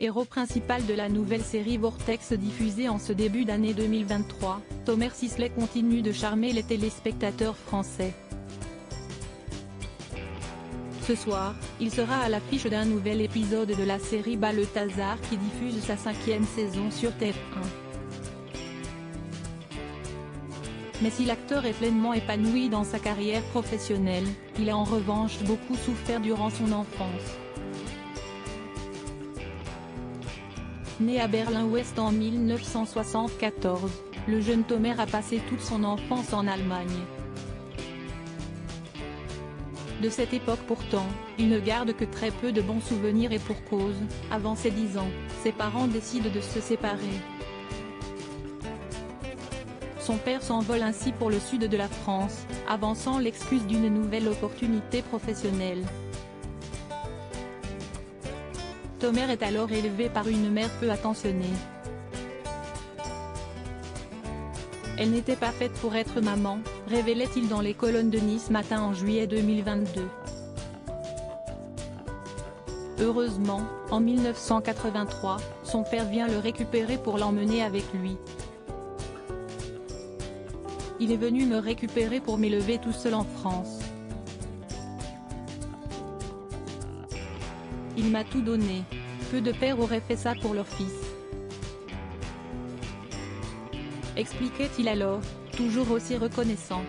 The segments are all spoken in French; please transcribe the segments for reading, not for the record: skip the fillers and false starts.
Héros principal de la nouvelle série Vortex diffusée en ce début d'année 2023, Thomer Sisley continue de charmer les téléspectateurs français. Ce soir, il sera à l'affiche d'un nouvel épisode de la série Balthazar qui diffuse sa 5e saison sur TF1. Mais si l'acteur est pleinement épanoui dans sa carrière professionnelle, il a en revanche beaucoup souffert durant son enfance. Né à Berlin-Ouest en 1974, le jeune Thomer a passé toute son enfance en Allemagne. De cette époque pourtant, il ne garde que très peu de bons souvenirs et pour cause, avant ses 10 ans, ses parents décident de se séparer. Son père s'envole ainsi pour le sud de la France, avançant l'excuse d'une nouvelle opportunité professionnelle. Thomer est alors élevé par une mère peu attentionnée. Elle n'était pas faite pour être maman, révélait-il dans les colonnes de Nice Matin en juillet 2022. Heureusement, en 1983, son père vient le récupérer pour l'emmener avec lui. Il est venu me récupérer pour m'élever tout seul en France. Il m'a tout donné. Peu de pères auraient fait ça pour leur fils. Expliquait-il alors, toujours aussi reconnaissant.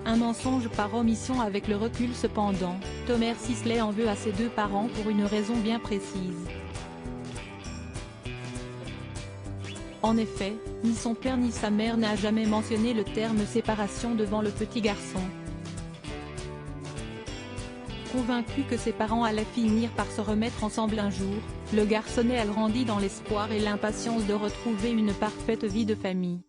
Un mensonge par omission avec le recul cependant, Thomer Sisley en veut à ses deux parents pour une raison bien précise. En effet, ni son père ni sa mère n'a jamais mentionné le terme séparation devant le petit garçon. Convaincu que ses parents allaient finir par se remettre ensemble un jour, le garçonnet a grandi dans l'espoir et l'impatience de retrouver une parfaite vie de famille.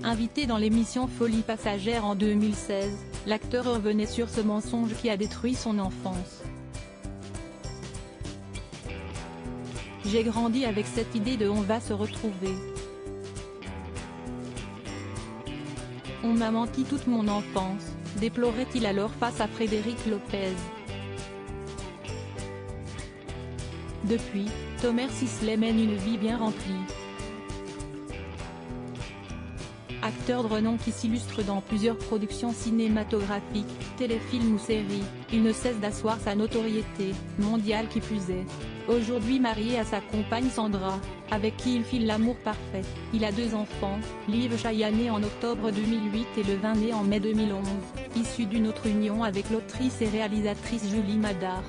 Invité dans l'émission Folie passagère en 2016, l'acteur revenait sur ce mensonge qui a détruit son enfance. J'ai grandi avec cette idée de on va se retrouver. On m'a menti toute mon enfance, déplorait-il alors face à Frédéric Lopez. Depuis, Thomer Sisley mène une vie bien remplie. Acteur de renom qui s'illustre dans plusieurs productions cinématographiques, téléfilms ou séries, il ne cesse d'asseoir sa notoriété, mondiale qui plus est. Aujourd'hui marié à sa compagne Sandra, avec qui il file l'amour parfait, il a 2 enfants, Liv Chaya née en octobre 2008 et Levin né en mai 2011, issu d'une autre union avec l'autrice et réalisatrice Julie Madar.